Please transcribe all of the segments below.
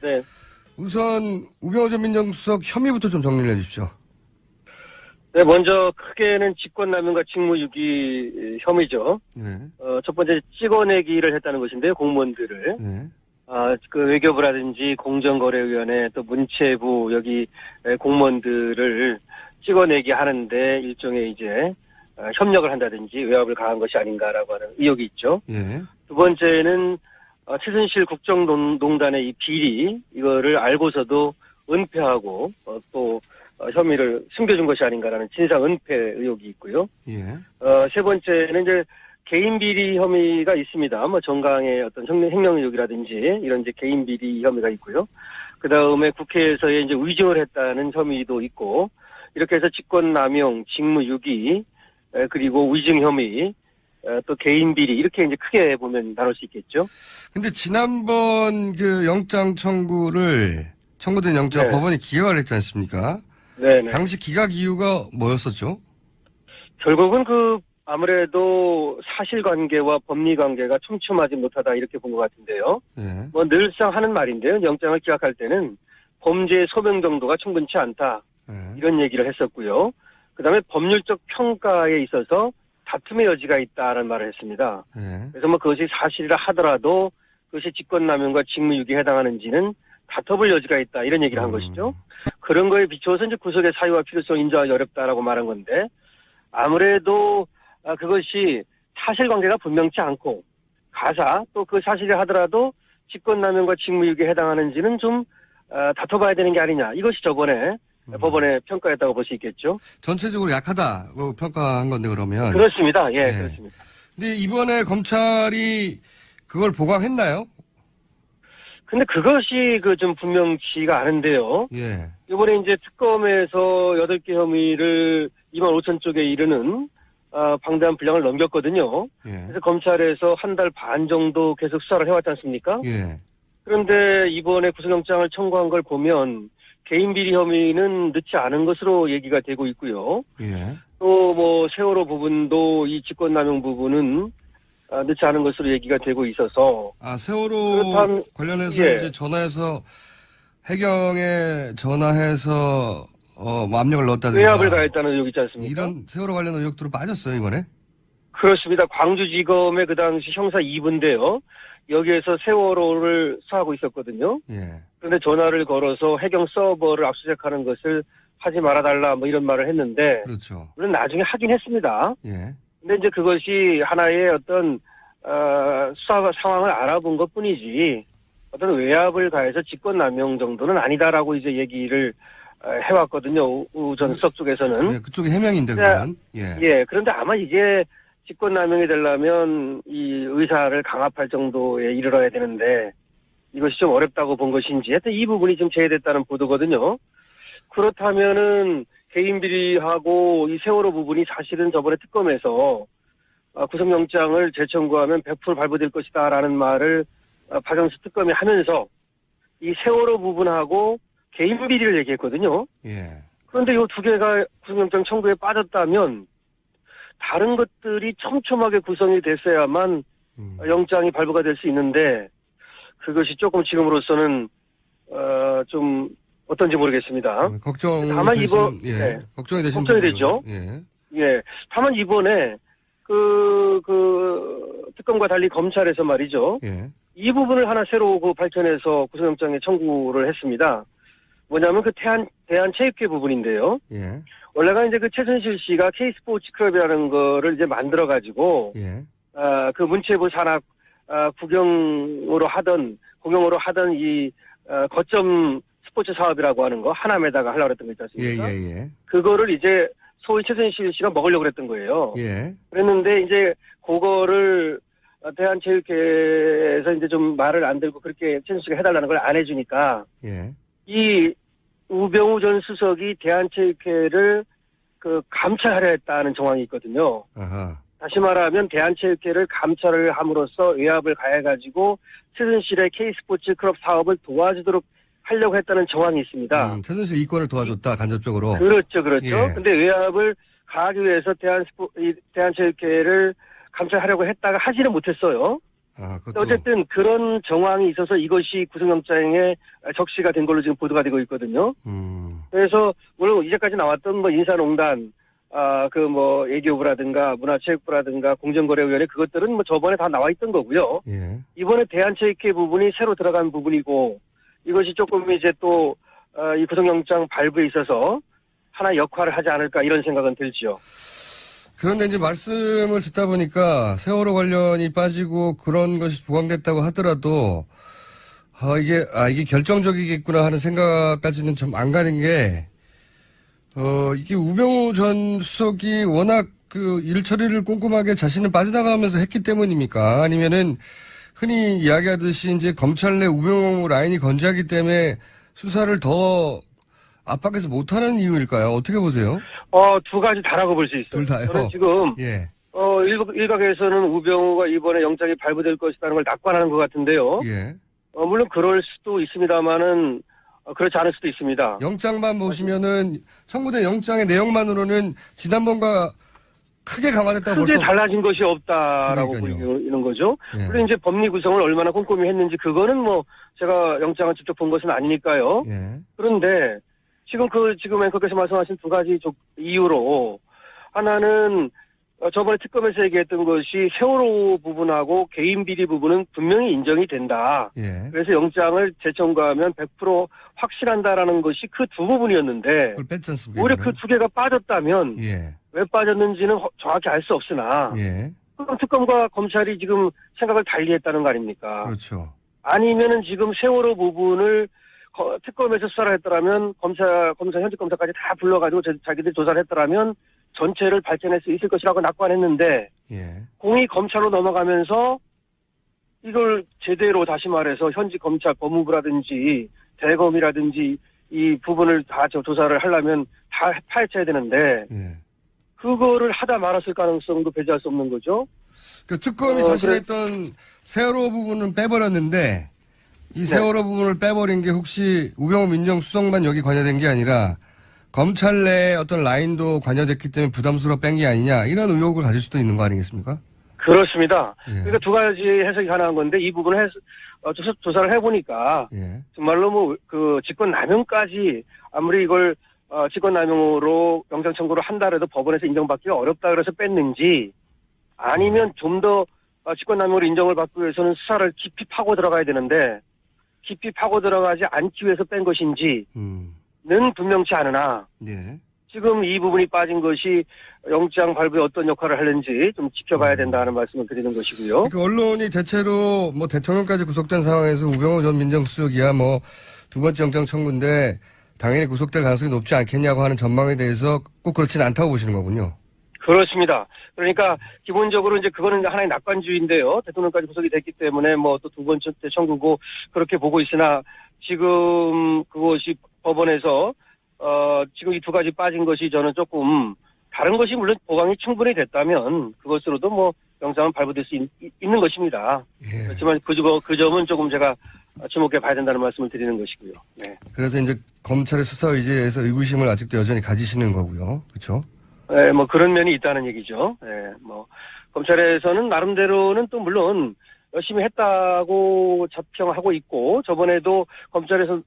네. 우선 우병우 전 민정수석 혐의부터 좀 정리를 해주십시오. 네, 먼저 크게는 직권남용과 직무유기 혐의죠. 네. 첫 번째 찍어내기를 했다는 것인데요, 공무원들을. 네. 그 외교부라든지 공정거래위원회 또 문체부 여기 공무원들을 찍어내기 하는데 일종의 이제 협력을 한다든지 외압을 가한 것이 아닌가라고 하는 의혹이 있죠. 예. 두 번째는 최순실 국정농단의 이 비리 이거를 알고서도 은폐하고 또 혐의를 숨겨준 것이 아닌가라는 진상 은폐 의혹이 있고요. 예. 세 번째는 이제 개인 비리 혐의가 있습니다. 뭐 정강의 어떤 횡령 의혹이라든지 이런 이제 개인 비리 혐의가 있고요. 그 다음에 국회에서의 이제 위증을 했다는 혐의도 있고 이렇게 해서 직권남용, 직무유기 그리고 위증 혐의 또 개인 비리 이렇게 이제 크게 보면 나눌 수 있겠죠. 근데 지난번 그 영장 청구된 영장 네. 법원이 기각을 했지 않습니까? 네네. 당시 기각 이유가 뭐였었죠? 결국은 아무래도 사실관계와 법리관계가 촘촘하지 못하다 이렇게 본 것 같은데요. 예. 뭐 늘상 하는 말인데요. 영장을 기각할 때는 범죄의 소명 정도가 충분치 않다. 예. 이런 얘기를 했었고요. 그다음에 법률적 평가에 있어서 다툼의 여지가 있다라는 말을 했습니다. 예. 그래서 뭐 그것이 사실이라 하더라도 그것이 직권남용과 직무유기에 해당하는지는 다퉈볼 여지가 있다 이런 얘기를 한 것이죠. 그런 거에 비추어서 이제 구속의 사유와 필요성을 인정하기 어렵다라고 말한 건데 아무래도 그것이 사실관계가 분명치 않고 가사 또 그 사실이 하더라도 직권남용과 직무유기에 해당하는지는 좀 다퉈봐야 되는 게 아니냐 이것이 저번에 법원의 평가였다고 볼 수 있겠죠. 전체적으로 약하다고 평가한 건데 그러면. 그렇습니다. 예, 예. 그렇습니다. 근데 이번에 검찰이 그걸 보강했나요? 근데 그것이 좀 분명치가 않은데요. 예. 이번에 이제 특검에서 8개 혐의를 2만 5천 쪽에 이르는 방대한 분량을 넘겼거든요. 예. 그래서 검찰에서 한 달 반 정도 계속 수사를 해왔지 않습니까? 예. 그런데 이번에 구속영장을 청구한 걸 보면 개인 비리 혐의는 넣지 않은 것으로 얘기가 되고 있고요. 예. 또 뭐 세월호 부분도 이 직권남용 부분은 넣지 않은 것으로 얘기가 되고 있어서 세월호 관련해서 예. 이제 해경에 전화해서 뭐 압력을 넣었다든가 외압을 가했다는 의혹이 있지 않습니까? 이런 세월호 관련 의혹들은 빠졌어요 이번에? 그렇습니다. 광주지검의 그 당시 형사 2부인데요. 여기에서 세월호를 수사하고 있었거든요. 예. 그런데 전화를 걸어서 해경 서버를 압수수색하는 것을 하지 말아달라 뭐 이런 말을 했는데 그렇죠. 물론 나중에 하긴 했습니다. 예. 근데 이제 그것이 하나의 어떤 수사 상황을 알아본 것뿐이지 어떤 외압을 가해서 직권남용 정도는 아니다라고 이제 얘기를 해왔거든요. 우 전 수석 쪽에서는. 예, 그쪽이 해명인데 그건. 예. 예. 그런데 아마 이게 직권남용이 되려면 이 의사를 강압할 정도에 이르러야 되는데 이것이 좀 어렵다고 본 것인지 하여튼 이 부분이 좀 제외됐다는 보도거든요. 그렇다면은 개인 비리하고 이 세월호 부분이 사실은 저번에 특검에서 구속영장을 재청구하면 100% 발부될 것이다라는 말을 박영수 특검이 하면서 이 세월호 부분하고 개인 비리를 얘기했거든요. 예. 그런데 이 두 개가 구속영장 청구에 빠졌다면 다른 것들이 촘촘하게 구성이 됐어야만 영장이 발부가 될 수 있는데 그것이 조금 지금으로서는 좀 어떤지 모르겠습니다. 다만 이번 예. 걱정이 되시는 걱정이 되죠. 예. 예. 다만 이번에 특검과 달리 검찰에서 말이죠. 예. 이 부분을 하나 새로 밝혀내서 구속영장에 청구를 했습니다. 뭐냐면 대한체육회 부분인데요. 예. 원래가 이제 최순실 씨가 K스포츠 클럽이라는 거를 이제 만들어가지고, 예. 그 문체부 산하, 공용으로 하던 이, 거점 스포츠 사업이라고 하는 거, 하남에다가 하려고 했던 거 있지 않습니까? 예. 그거를 이제 소위 최순실 씨가 먹으려고 그랬던 거예요. 예. 그랬는데 이제 그거를 대한체육회에서 이제 좀 말을 안 들고 그렇게 최순실 씨가 해달라는 걸 안 해주니까, 예. 이 우병우 전 수석이 대한체육회를 감찰하려 했다는 정황이 있거든요. 아하. 다시 말하면 대한체육회를 감찰을 함으로써 외압을 가해가지고 최순실의 K스포츠 클럽 사업을 도와주도록 하려고 했다는 정황이 있습니다. 최순실 이권을 도와줬다 간접적으로. 그렇죠. 예. 근데 외압을 가하기 위해서 대한체육회를 감찰하려고 했다가 하지는 못했어요. 그것도. 어쨌든 그런 정황이 있어서 이것이 구속영장에 적시가 된 걸로 지금 보도가 되고 있거든요. 그래서 물론 이제까지 나왔던 뭐 인사농단, 예교부라든가 문화체육부라든가 공정거래위원회 그것들은 뭐 저번에 다 나와 있던 거고요. 예. 이번에 대한체육회 부분이 새로 들어간 부분이고 이것이 조금 이제 또 이 구속영장 발부에 있어서 하나 역할을 하지 않을까 이런 생각은 들지요. 그런데 이제 말씀을 듣다 보니까 세월호 관련이 빠지고 그런 것이 보강됐다고 하더라도 이게 결정적이겠구나 하는 생각까지는 좀 안 가는 게 이게 우병우 전 수석이 워낙 그 일 처리를 꼼꼼하게 자신은 빠져나가면서 했기 때문입니까? 아니면은 흔히 이야기하듯이 이제 검찰 내 우병우 라인이 건재하기 때문에 수사를 더 압박해서 못하는 이유일까요? 어떻게 보세요? 두 가지 다라고 볼 수 있어요. 둘 다요? 저는 지금, 예. 일각에서는 우병우가 이번에 영장이 발부될 것이라는 걸 낙관하는 것 같은데요. 예. 물론 그럴 수도 있습니다만은, 그렇지 않을 수도 있습니다. 영장만 보시면은, 청구된 영장의 내용만으로는 지난번과 크게 강화됐다고 크게 벌써. 달라진 것이 없다라고 그러니까요. 보이는 거죠. 예. 그리고 이제 법리 구성을 얼마나 꼼꼼히 했는지 그거는 뭐, 제가 영장을 직접 본 것은 아니니까요. 예. 그런데, 지금 앵커께서 말씀하신 두 가지 이유로, 하나는, 저번에 특검에서 얘기했던 것이 세월호 부분하고 개인 비리 부분은 분명히 인정이 된다. 예. 그래서 영장을 재청구하면 100% 확실한다라는 것이 그 두 부분이었는데, 그걸 뺐지 않습니까? 오히려 그 두 개가 빠졌다면, 예. 왜 빠졌는지는 정확히 알 수 없으나, 예. 그럼 특검과 검찰이 지금 생각을 달리했다는 거 아닙니까? 그렇죠. 아니면은 지금 세월호 부분을 특검에서 수사를 했더라면 현직 검사까지 다 불러가지고 자기들이 조사를 했더라면 전체를 밝혀낼 수 있을 것이라고 낙관했는데 예. 공이 검찰로 넘어가면서 이걸 제대로 다시 말해서 현직 검찰 법무부라든지 대검이라든지 이 부분을 다 조사를 하려면 다 파헤쳐야 되는데 예. 그거를 하다 말았을 가능성도 배제할 수 없는 거죠. 그 특검이 자신이 했던 세월호 부분은 빼버렸는데 이 세월호 부분을 빼버린 게 혹시 우병우 민정수석만 여기 관여된 게 아니라 검찰 내에 어떤 라인도 관여됐기 때문에 부담스러워 뺀 게 아니냐 이런 의혹을 가질 수도 있는 거 아니겠습니까? 그렇습니다. 예. 그러니까 두 가지 해석이 가능한 건데 이 부분을 조사를 해보니까 예. 정말로 직권남용까지 아무리 이걸 직권남용으로 영장 청구를 한다라도 법원에서 인정받기가 어렵다 그래서 뺐는지 아니면 좀 더 직권남용으로 인정을 받기 위해서는 수사를 깊이 파고 들어가야 되는데 깊이 파고 들어가지 않기 위해서 뺀 것인지는 분명치 않으나 예. 지금 이 부분이 빠진 것이 영장 발부에 어떤 역할을 하는지 좀 지켜봐야 된다는 말씀을 드리는 것이고요. 그러니까 언론이 대체로 뭐 대통령까지 구속된 상황에서 우병우 전 민정수석이야 뭐 두 번째 영장 청구인데 당연히 구속될 가능성이 높지 않겠냐고 하는 전망에 대해서 꼭 그렇지는 않다고 보시는 거군요. 그렇습니다. 그러니까 기본적으로 이제 그거는 하나의 낙관주의인데요. 대통령까지 구속이 됐기 때문에 뭐 또 두 번째 청구고 그렇게 보고 있으나 지금 그것이 법원에서 지금 이 두 가지 빠진 것이 저는 조금 다른 것이 물론 보강이 충분히 됐다면 그것으로도 뭐 영장은 발부될 수 있는 것입니다. 예. 그렇지만 그 점은 조금 제가 주목해 봐야 된다는 말씀을 드리는 것이고요. 네. 그래서 이제 검찰의 수사 의지에 대해서 의구심을 아직도 여전히 가지시는 거고요. 그렇죠? 네, 뭐 그런 면이 있다는 얘기죠. 네, 뭐 검찰에서는 나름대로는 또 물론 열심히 했다고 자평하고 있고 저번에도 검찰에서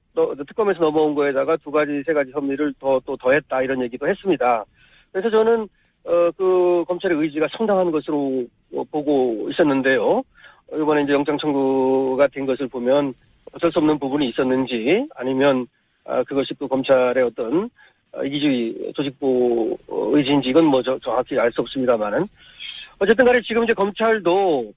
특검에서 넘어온 거에다가 두 가지 세 가지 혐의를 또 더했다 이런 얘기도 했습니다. 그래서 저는 그 검찰의 의지가 상당한 것으로 보고 있었는데요. 이번에 이제 영장 청구가 된 것을 보면 어쩔 수 없는 부분이 있었는지 아니면 그것이 또 검찰의 어떤 이기주의 조직부 의지인지 이건 뭐 정확히 알 수 없습니다만은 어쨌든 간에 지금 이제 검찰도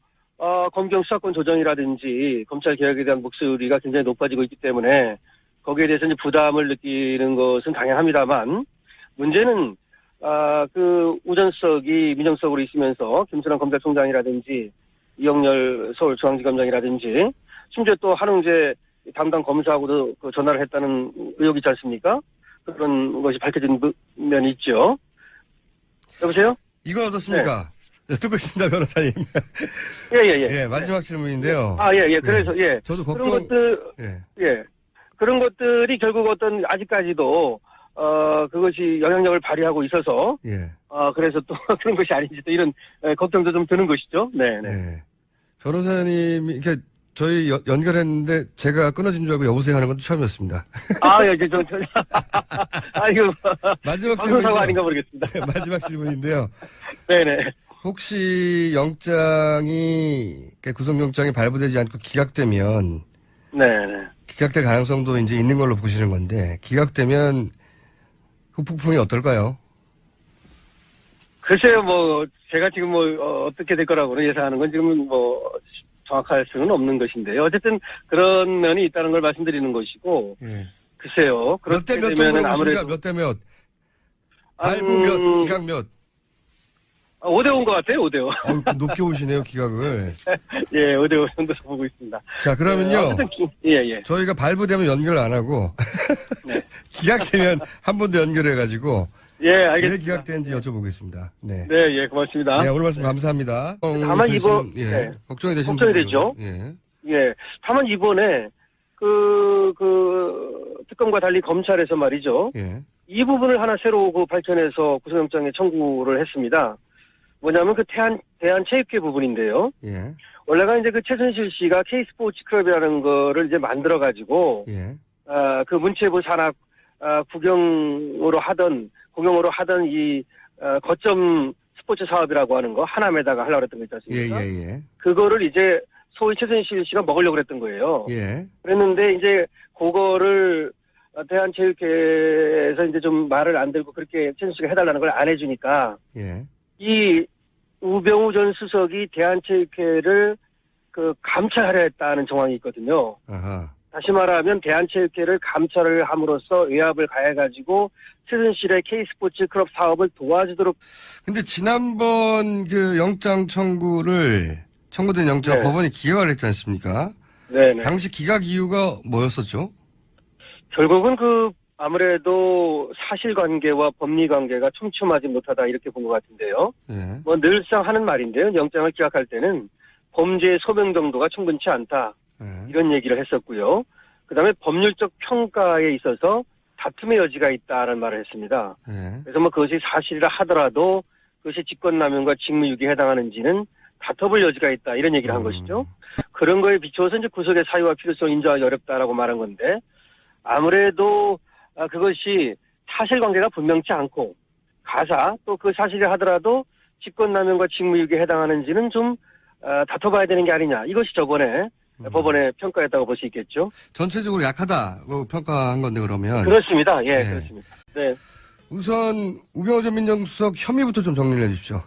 검경 수사권 조정이라든지 검찰 개혁에 대한 목소리가 굉장히 높아지고 있기 때문에 거기에 대해서 이제 부담을 느끼는 것은 당연합니다만 문제는 그 우전 수석이 민정수석으로 있으면서 김순환 검찰총장이라든지 이영렬 서울중앙지검장이라든지 심지어 또 한웅재 담당 검사하고도 그 전화를 했다는 의혹이 있지 않습니까? 그런 것이 밝혀진 면이 있죠. 여보세요? 이건 어떻습니까? 네. 듣고 있습니다, 변호사님. 예. 예, 마지막 질문인데요. 예. 그래서, 예. 저도 그런 것들, 예. 그런 것들이 결국 어떤, 아직까지도, 그것이 영향력을 발휘하고 있어서, 그래서 또 그런 것이 아닌지 또 이런 걱정도 좀 드는 것이죠. 네. 변호사님이 이렇게 저희 연결했는데 제가 끊어진 줄 알고 여보세요 하는 건 처음이었습니다. 아, 예, 아이고. 마지막 방송사고 아닌가 모르겠습니다. 네, 마지막 질문인데요. 네네. 혹시 구속영장이 발부되지 않고 기각되면 네네. 기각될 가능성도 이제 있는 걸로 보시는 건데 기각되면 후폭풍이 어떨까요? 글쎄요, 제가 지금 어떻게 될 거라고는 예상하는 건 지금 정확할 수는 없는 것인데요. 어쨌든 그런 면이 있다는 걸 말씀드리는 것이고, 예. 글쎄요. 몇 대 몇 정도로 보십니까? 몇 대 몇? 발부 몇, 기각 몇? 5대5인 것 같아요, 5대5. 높게 오시네요, 기각을. 예, 5대5 정도로 보고 있습니다. 자, 그러면요. 어쨌든, 예. 저희가 발부되면 연결 안 하고, 네. 기각되면 한 번 더 연결해가지고, 예, 알겠습니다. 왜 기각되는지 여쭤보겠습니다. 네. 네, 예, 고맙습니다. 네, 오늘 말씀 감사합니다. 다만 예, 걱정이 되시는 걱정이 되죠. 예. 예. 다만 이번에 특검과 달리 검찰에서 말이죠. 예. 이 부분을 하나 새로 밝혀내서 구속영장에 청구를 했습니다. 뭐냐면 대한체육회 부분인데요. 예. 원래가 이제 최순실 씨가 K스포츠 클럽이라는 거를 이제 만들어가지고, 예. 문체부 산하, 공용으로 하던 이, 거점 스포츠 사업이라고 하는 거, 하남에다가 하려고 했던 거 있지 않습니까? 예. 그거를 이제 소위 최순실 씨가 먹으려고 그랬던 거예요. 예. 그랬는데 이제 그거를 대한체육회에서 이제 좀 말을 안 들고 그렇게 최순실 씨가 해달라는 걸 안 해주니까, 예. 이 우병우 전 수석이 대한체육회를 감찰하려 했다는 정황이 있거든요. 아하. 다시 말하면 대한체육회를 감찰을 함으로써 외압을 가해가지고 최순실의 K스포츠 클럽 사업을 도와주도록. 근데 지난번 영장 청구된 영장 네. 법원이 기각을 했지 않습니까? 네네. 당시 기각 이유가 뭐였었죠? 결국은 아무래도 사실관계와 법리관계가 촘촘하지 못하다 이렇게 본 것 같은데요. 예. 늘상 하는 말인데요. 영장을 기각할 때는 범죄의 소명 정도가 충분치 않다. 예. 이런 얘기를 했었고요. 그다음에 법률적 평가에 있어서 다툼의 여지가 있다는 말을 했습니다. 예. 그래서 그것이 사실이라 하더라도 그것이 직권남용과 직무유기에 해당하는지는 다퉈볼 여지가 있다 이런 얘기를 한 것이죠. 그런 거에 비추어서 이제 구속의 사유와 필요성 인정하기 어렵다라고 말한 건데 아무래도 그것이 사실관계가 분명치 않고 가사 또 그 사실이 하더라도 직권남용과 직무유기에 해당하는지는 좀 다퉈봐야 되는 게 아니냐. 이것이 저번에 법원의 평가였다고 볼 수 있겠죠. 전체적으로 약하다고 평가한 건데 그러면. 그렇습니다. 예, 네. 그렇습니다. 네. 우선 우병우 전 민정수석 혐의부터 좀 정리를 해 주십시오.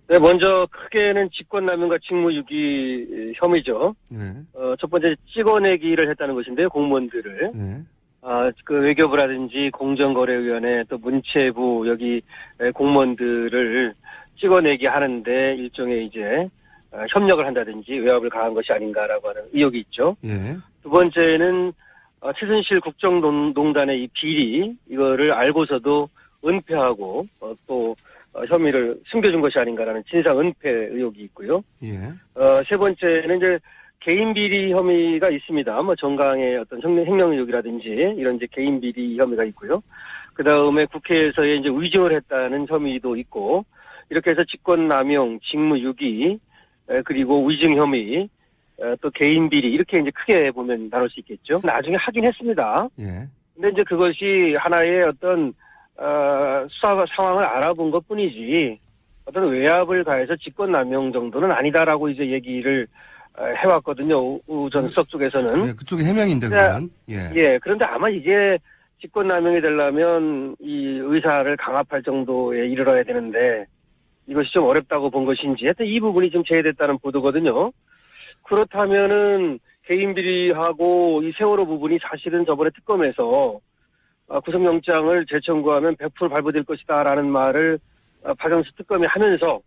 네, 먼저 크게는 직권남용과 직무유기 혐의죠. 네. 첫 번째 찍어내기를 했다는 것인데요, 공무원들을. 네. 외교부라든지 공정거래위원회 또 문체부 여기 공무원들을 찍어내기 하는데 일종의 이제 협력을 한다든지 외압을 가한 것이 아닌가라고 하는 의혹이 있죠. 예. 두 번째는 최순실 국정농단의 이 비리 이거를 알고서도 은폐하고 또 혐의를 숨겨준 것이 아닌가라는 진상 은폐 의혹이 있고요. 예. 세 번째는 이제 개인 비리 혐의가 있습니다. 정강의 어떤 횡령 의혹이라든지 이런 이제 개인 비리 혐의가 있고요. 그 다음에 국회에서의 이제 위증을 했다는 혐의도 있고 이렇게 해서 직권남용, 직무유기 그리고 위증 혐의 또 개인 비리 이렇게 이제 크게 보면 나눌 수 있겠죠. 나중에 하긴 했습니다. 예. 근데 이제 그것이 하나의 어떤 수사 상황을 알아본 것뿐이지 어떤 외압을 가해서 직권남용 정도는 아니다라고 이제 얘기를 해왔거든요. 우 전 수석 쪽에서는. 네, 그쪽이 해명인데 그건. 예. 예. 그런데 아마 이게 직권남용이 되려면 이 의사를 강압할 정도에 이르러야 되는데 이것이 좀 어렵다고 본 것인지 하여튼 이 부분이 좀 제외됐다는 보도거든요. 그렇다면은 개인 비리하고 이 세월호 부분이 사실은 저번에 특검에서 구속영장을 재청구하면 100% 발부될 것이다라는 말을 박영수 특검이 하면서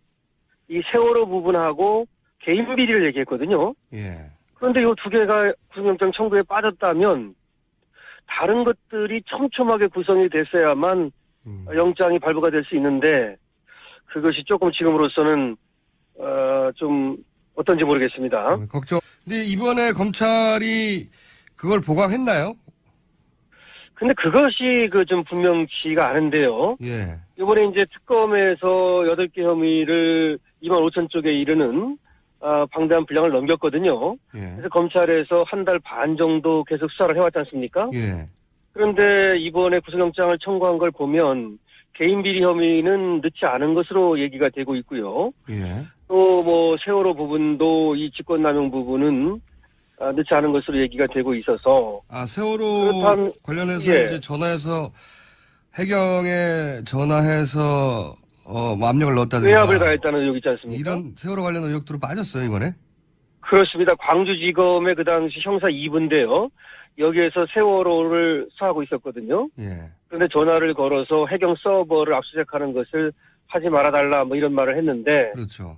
이 세월호 부분하고 개인 비리를 얘기했거든요. 예. 그런데 이 두 개가 구속영장 청구에 빠졌다면 다른 것들이 촘촘하게 구성이 됐어야만 영장이 발부가 될 수 있는데 그것이 조금 지금으로서는 좀 어떤지 모르겠습니다. 걱정. 근데 이번에 검찰이 그걸 보강했나요? 근데 그것이 좀 분명치가 않은데요. 예. 이번에 이제 특검에서 8개 혐의를 25,000쪽에 이르는 방대한 분량을 넘겼거든요. 예. 그래서 검찰에서 한 달 반 정도 계속 수사를 해왔지 않습니까? 예. 그런데 이번에 구속영장을 청구한 걸 보면 개인 비리 혐의는 늦지 않은 것으로 얘기가 되고 있고요. 예. 또 뭐 세월호 부분도 이 직권남용 부분은 늦지 않은 것으로 얘기가 되고 있어서 세월호 관련해서 예. 이제 전화해서 해경에 전화해서 뭐 압력을 넣었다든가 외압을 가했다는 의혹이 있지 않습니까? 이런 세월호 관련 의혹들은 빠졌어요 이번에? 그렇습니다. 광주지검의 그 당시 형사 2부인데요. 여기에서 세월호를 수사하고 있었거든요. 예. 그런데 전화를 걸어서 해경 서버를 압수수색하는 것을 하지 말아달라 뭐 이런 말을 했는데 그렇죠.